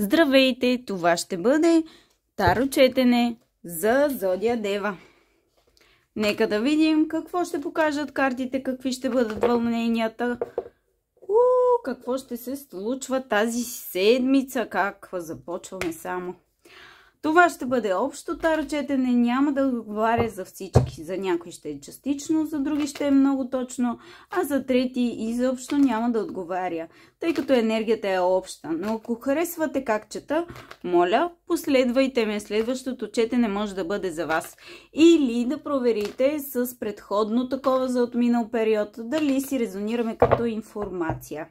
Здравейте! Това ще бъде таро четене за Зодия Дева. Нека да видим какво ще покажат картите, какви ще бъдат вълненията. Какво ще се случва тази седмица, как започваме само. Това ще бъде общо таро четене, няма да отговаря за всички. За някои ще е частично, за други ще е много точно, а за трети изобщо няма да отговаря, тъй като енергията е обща. Но ако харесвате как чета, моля, последвайте ме. Следващото четене може да бъде за вас. Или да проверите с предходно такова за отминал период, дали си резонираме като информация.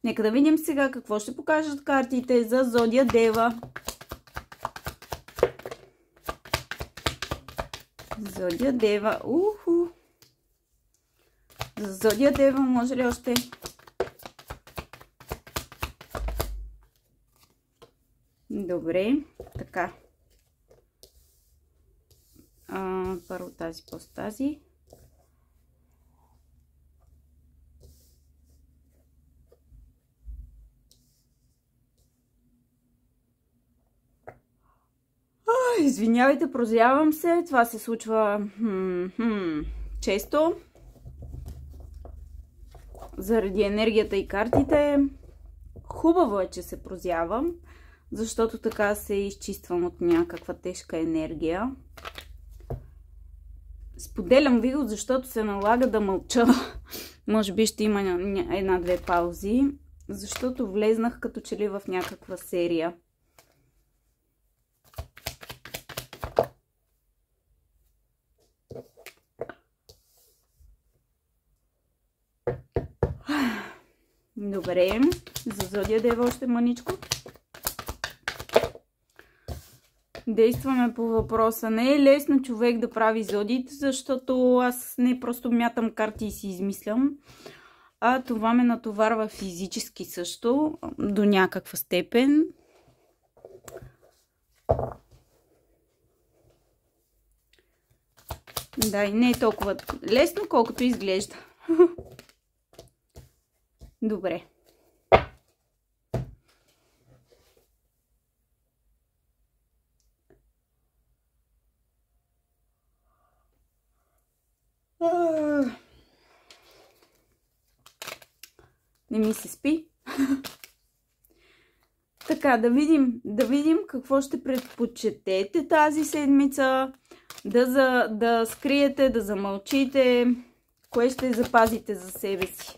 Нека да видим сега какво ще покажат картите за Зодия Дева. Зодия Дева. За Зодия Дева може ли още? Добре. Така. Първо тази, после тази. Извинявайте, прозявам се. Това се случва често. Заради енергията и картите. Хубаво е, че се прозявам, защото така се изчиствам от някаква тежка енергия. Споделям ви го, защото се налага да мълча. Може би ще има една-две паузи, защото влезнах като че ли в някаква серия. Добре, за Зодия Дева още мъничко. Действаме по въпроса. Не е лесно човек да прави зодиите, защото аз не просто мятам карти и си измислям, а това ме натоварва физически също, до някаква степен. Да, и не е толкова лесно, колкото изглежда. Добре. Не ми се спи. Така, да видим какво ще предпочетете тази седмица. Да скриете, да замълчите. Кое ще запазите за себе си.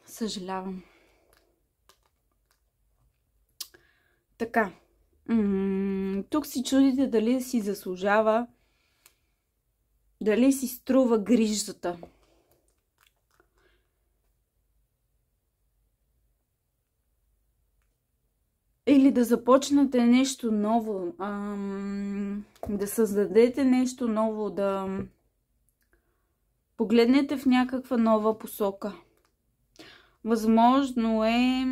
Съжалявам. Така. Тук си чудите дали си заслужава, дали си струва грижата. Или да започнете нещо ново, да създадете нещо ново, да погледнете в някаква нова посока. Възможно е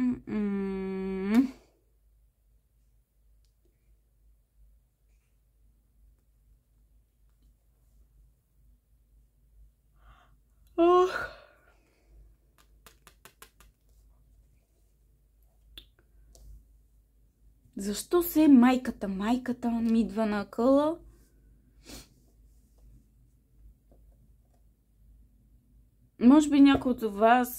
защо се майката ми идва на акъла? Може би някои от вас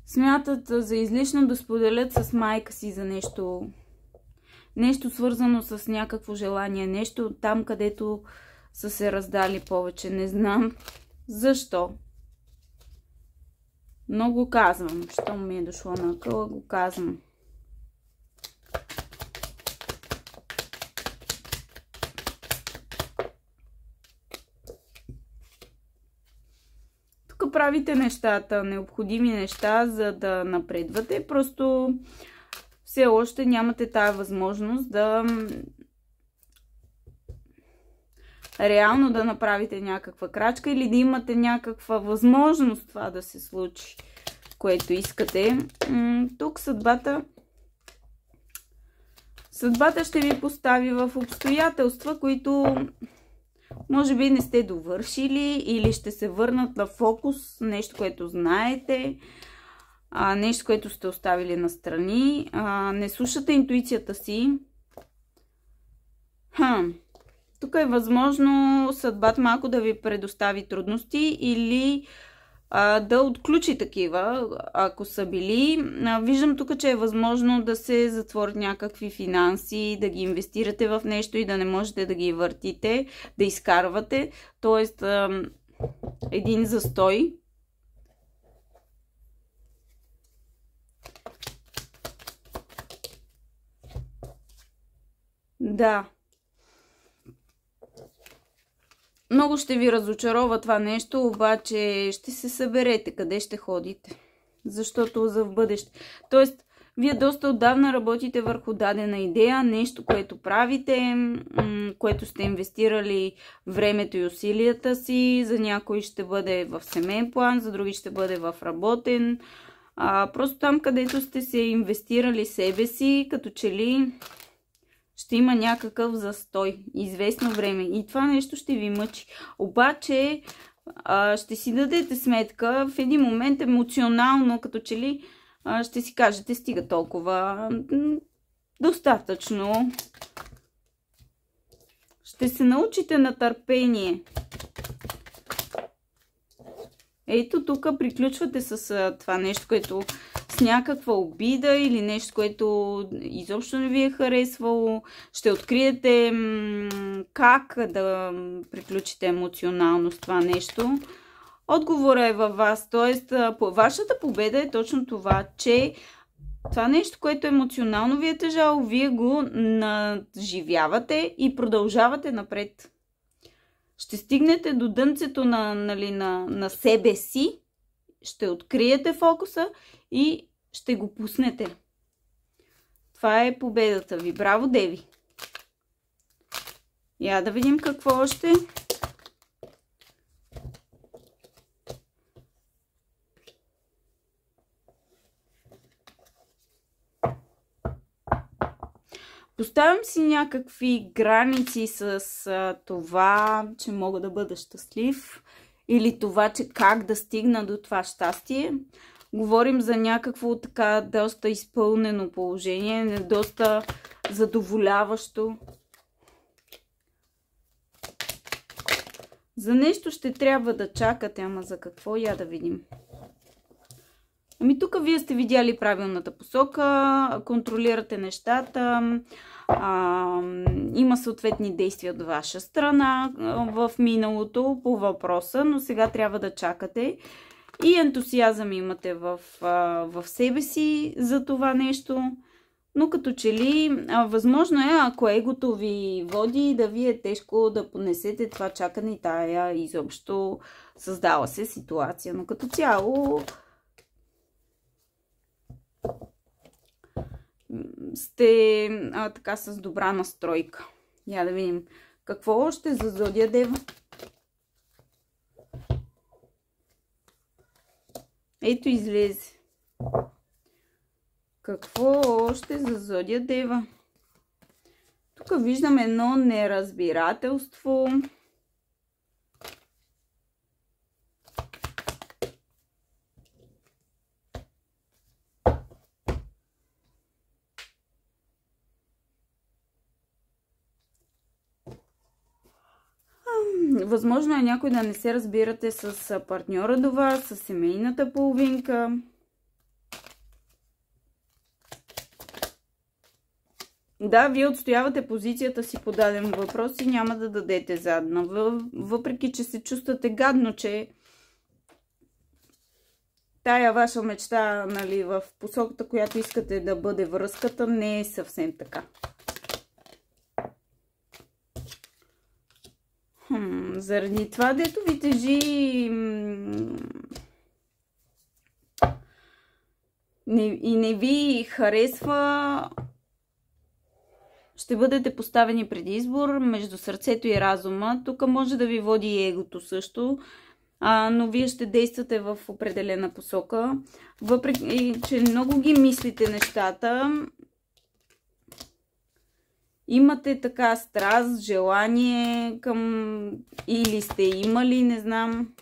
смятат за излишно да споделят с майка си за нещо свързано с някакво желание, нещо там, където са се раздали повече. Не знам защо. Но го казвам. Щом ми е дошло на акъла, го казвам. Тук правите нещата, необходими неща, за да напредвате. Просто все още нямате тая възможност да реално да направите някаква крачка или да имате някаква възможност това да се случи. което искате. Тук съдбата ще ви постави в обстоятелства, които може би не сте довършили или ще се върнат на фокус, нещо, което знаете, нещо, което сте оставили настрани. Не слушате интуицията си. Тук е възможно съдбата малко да ви предостави трудности или да отключи такива, ако са били. Виждам тук, че е възможно да се затворят някакви финанси, да ги инвестирате в нещо и да не можете да ги въртите, да изкарвате. Тоест, един застой. Да. Много ще ви разочарова това нещо, обаче ще се съберете къде ще ходите. Защото за в бъдеще. Тоест, вие доста отдавна работите върху дадена идея, нещо, което правите, което сте инвестирали времето и усилията си. За някой ще бъде в семейен план, за други ще бъде в работен. Просто там, където сте се инвестирали себе си, като че ли ще има някакъв застой, известно време. И това нещо ще ви мъчи. Обаче ще си дадете сметка в един момент емоционално, като че ли ще си кажете, стига толкова, достатъчно. Ще се научите на търпение. Ето тук приключвате с това нещо, което с някаква обида или нещо, което изобщо не ви е харесвало. Ще откриете как да приключите емоционално с това нещо. Отговорът е във вас. Тоест, вашата победа е точно това, че това нещо, което емоционално ви е тежало, вие го наживявате и продължавате напред. Ще стигнете до дънцето на себе си, ще откриете фокуса и ще го пуснете. Това е победата ви. Браво, Деви! Я да видим какво още. Поставям си някакви граници с това, че мога да бъда щастлив или това, че как да стигна до това щастие. Говорим за някакво така доста изпълнено положение, доста задоволяващо. За нещо ще трябва да чакате, ама за какво? Я да видим. Ами тук вие сте видяли правилната посока, контролирате нещата, има съответни действия от ваша страна в миналото по въпроса, но сега трябва да чакате и ентусиазъм имате в себе си за това нещо, но като че ли възможно е, ако егото ви води, да ви е тежко да понесете това чакане и тая изобщо създала се ситуация, но като цяло сте така с добра настройка. Я да видим какво още за Зодия Дева. Ето излезе. Какво още за Зодия Дева? Тук виждам едно неразбирателство. Възможно е някой да не се разбирате с партньора до вас, с семейната половинка. Да, вие отстоявате позицията си по даден въпрос и няма да дадете задна. Въпреки, че се чувствате гадно, че тая ваша мечта, нали, в посоката, която искате да бъде връзката, не е съвсем така. Заради това, дето ви тежи и не ви харесва, ще бъдете поставени пред избор между сърцето и разума. Тук може да ви води и егото също. но вие ще действате в определена посока. Въпреки, че много ги мислите нещата, имате така страст, желание към... или сте имали, не знам.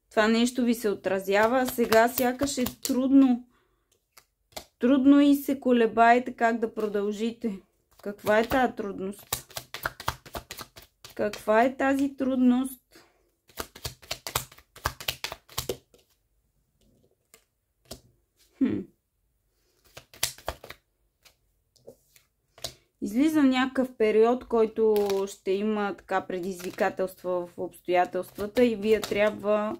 Това нещо ви се отразява. Сега сякаш е трудно. Трудно и се колебаете как да продължите. Каква е тази трудност? Каква е тази трудност? Излиза някакъв период, който ще има така предизвикателства в обстоятелствата и вие трябва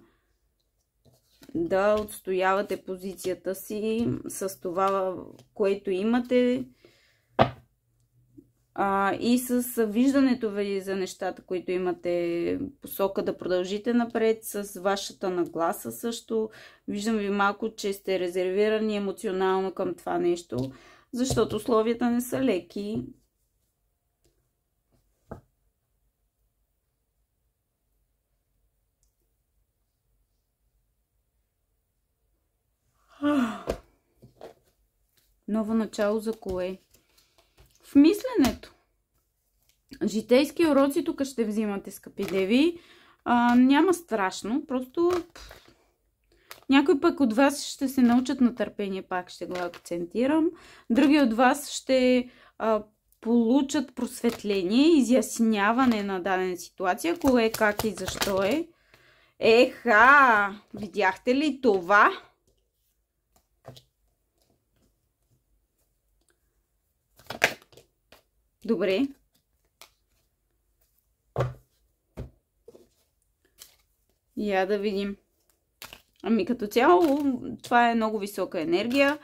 да отстоявате позицията си с това, което имате и с виждането ви за нещата, които имате, посока да продължите напред, с вашата нагласа също. Виждам ви малко, че сте резервирани емоционално към това нещо, защото условията не са леки. Ново начало за кое? В мисленето. Житейски уроци тук ще взимате, скъпи деви. Няма страшно, просто някой пък от вас ще се научат на търпение, пак ще го акцентирам. Други от вас ще получат просветление, изясняване на дадена ситуация, кое, как и защо е. Еха! Видяхте ли това? Добре. Я да видим. Ами като цяло, това е много висока енергия.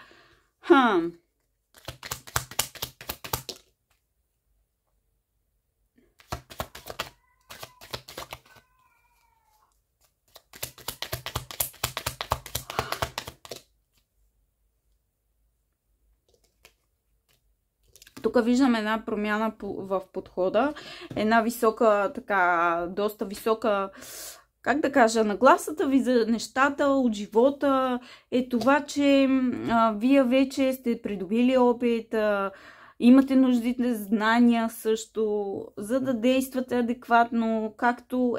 Тук виждам една промяна в подхода. Една висока, така, доста висока, как да кажа, нагласата ви за нещата от живота е това, че вие вече сте придобили опит, имате нуждите знания също, за да действате адекватно, както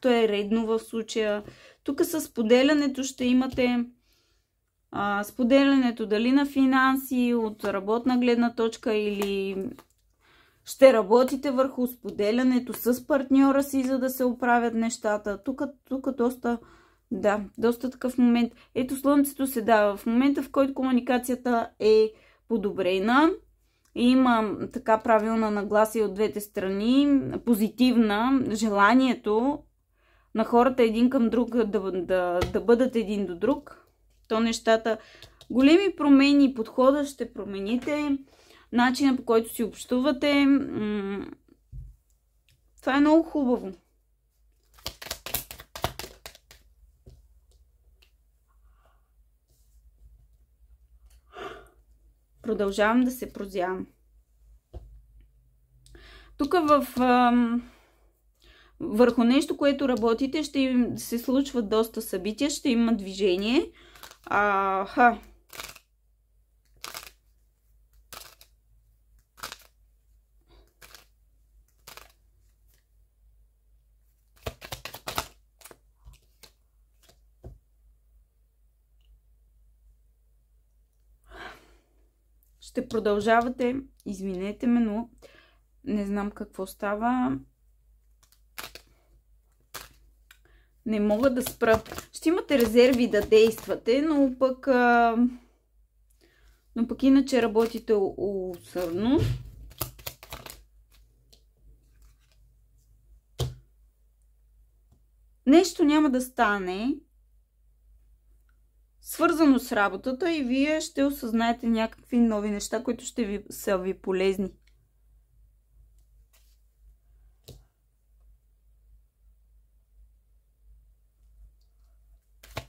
е редно в случая. Тук с споделянето ще имате споделянето дали на финанси, от работна гледна точка, или ще работите върху споделянето с партньора си, за да се оправят нещата. Тук доста такъв момент. Ето слънцето се дава в момента, в който комуникацията е подобрена. Има така правилна нагласа и от двете страни, позитивна, желанието на хората един към друг да бъдат един до друг. То нещата, големи промени, подхода ще промените, начина по който си общувате. Това е много хубаво. Продължавам да се прозявам. Тук върху нещо, което работите, ще се случват доста събития, ще има движение. Ще продължавате. Извинете ме, но не знам какво става. Не мога да спра. Ще имате резерви да действате, но пък иначе работите усърдно. Нещо няма да стане свързано с работата и вие ще осъзнаете някакви нови неща, които ще са ви полезни.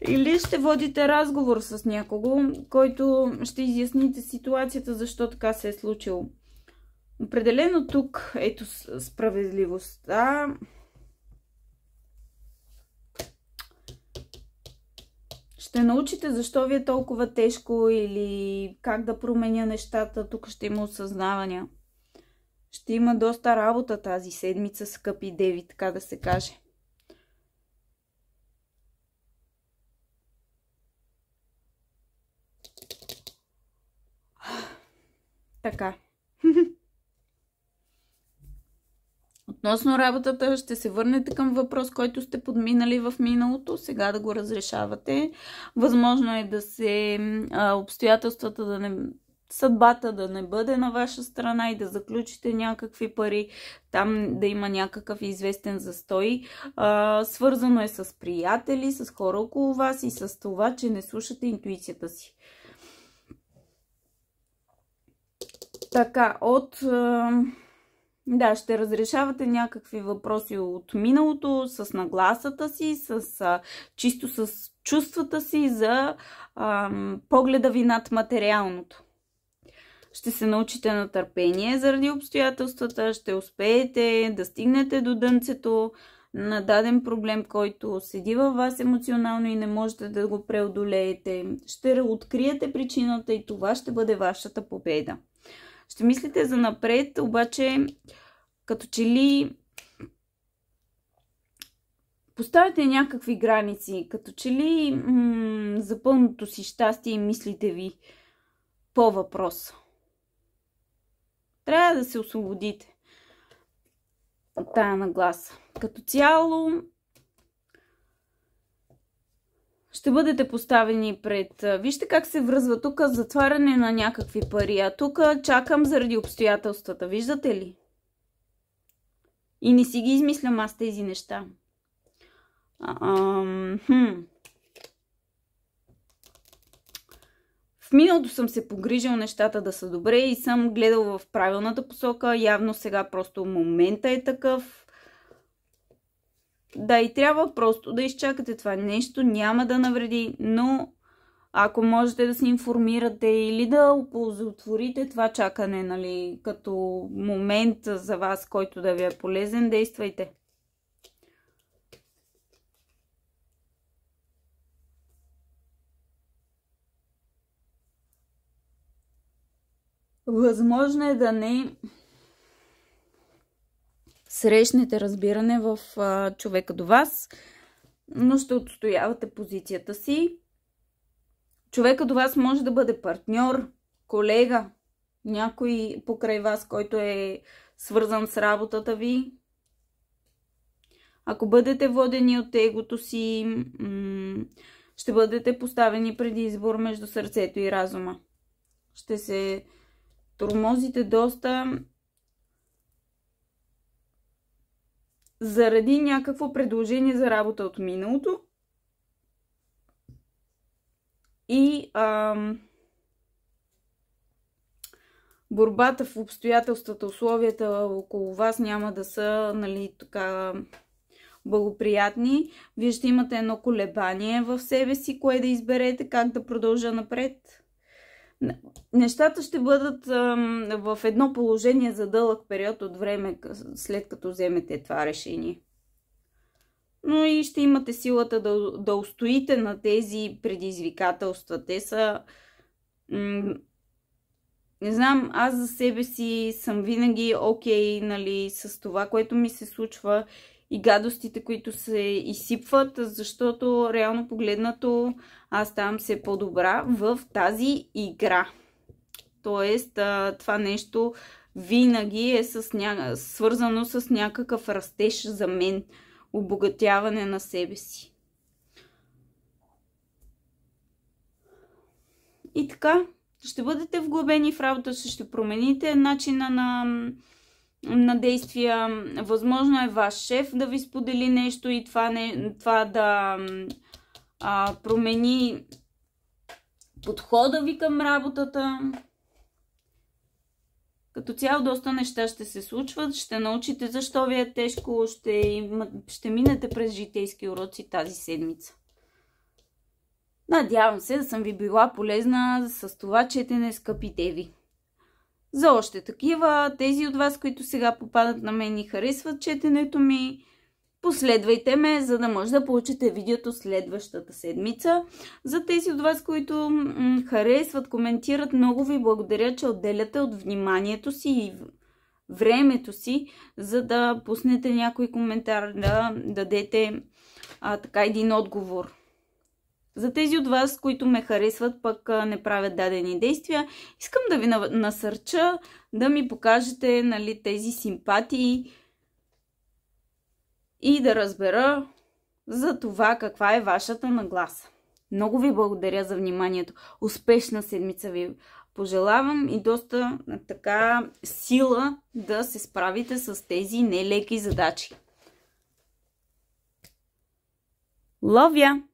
Или ще водите разговор с някого, който ще изясните ситуацията, защо така се е случило. Определено тук, ето справедливостта. Ще научите защо ви е толкова тежко или как да променя нещата. Тук ще има осъзнавания. Ще има доста работа тази седмица, скъпи деви, така да се каже. Така. Относно работата, ще се върнете към въпрос, който сте подминали в миналото. Сега да го разрешавате. Възможно е да се обстоятелствата да не... съдбата да не бъде на ваша страна и да заключите някакви пари, там да има някакъв известен застой. Свързано е с приятели, с хора около вас и с това, че не слушате интуицията си. Така, да, ще разрешавате някакви въпроси от миналото с нагласата си, чисто с чувствата си за погледа ви над материалното. Ще се научите на търпение заради обстоятелствата, ще успеете да стигнете до дънцето на даден проблем, който седи във вас емоционално и не можете да го преодолеете. Ще откриете причината и това ще бъде вашата победа. Ще мислите за напред, обаче като че ли поставяте някакви граници, като че ли за пълното си щастие мислите ви по въпроса. Трябва да се освободите от тая нагласа. Като цяло ще бъдете поставени пред... Вижте как се връзва тук затваряне на някакви пари, а тук чакам заради обстоятелствата. Виждате ли? И не си ги измислям аз тези неща. В миналото съм се погрижил нещата да са добре и съм гледал в правилната посока. Явно сега просто момента е такъв. Да, и трябва просто да изчакате това нещо. Няма да навреди, но ако можете да се информирате или да оползотворите това чакане, нали, като момент за вас, който да ви е полезен, действайте. Възможно е да не срещнете разбиране в човека до вас, но ще отстоявате позицията си. Човека до вас може да бъде партньор, колега, някой покрай вас, който е свързан с работата ви. Ако бъдете водени от егото си, ще бъдете поставени преди избор между сърцето и разума. Ще се тормозите доста заради някакво предложение за работа от миналото. И борбата в обстоятелствата, условията около вас няма да са, нали, така благоприятни. Вие ще имате едно колебание в себе си, кое да изберете, как да продължа напред. Нещата ще бъдат в едно положение за дълъг период от време, след като вземете това решение. Но и ще имате силата да устоите на тези предизвикателства. Те са... не знам, аз за себе си съм винаги окей, нали, с това, което ми се случва и гадостите, които се изсипват, защото реално погледнато аз ставам все по-добра в тази игра. Тоест, това нещо винаги е свързано с някакъв растеж за мен, обогатяване на себе си. И така, ще бъдете вглъбени в работа, ще промените начина на действия. Възможно е ваш шеф да ви сподели нещо и това да промени подхода ви към работата. Като цяло доста неща ще се случват, ще научите защо ви е тежко, ще минете през житейски уроци тази седмица. Надявам се да съм ви била полезна с това четене, скъпи деви. За още такива, тези от вас, които сега попадат на мен и харесват четенето ми, Последвайте ме, за да може да получите видеото следващата седмица. За тези от вас, които харесват, коментират, много ви благодаря, че отделяте от вниманието си и времето си, за да пуснете някой коментар, да дадете така един отговор. За тези от вас, които ме харесват, пък не правят дадени действия, искам да ви насърча да ми покажете, нали, тези симпатии и да разбера за това каква е вашата нагласа. Много ви благодаря за вниманието. Успешна седмица ви пожелавам и доста така сила да се справите с тези нелеки задачи. Love ya!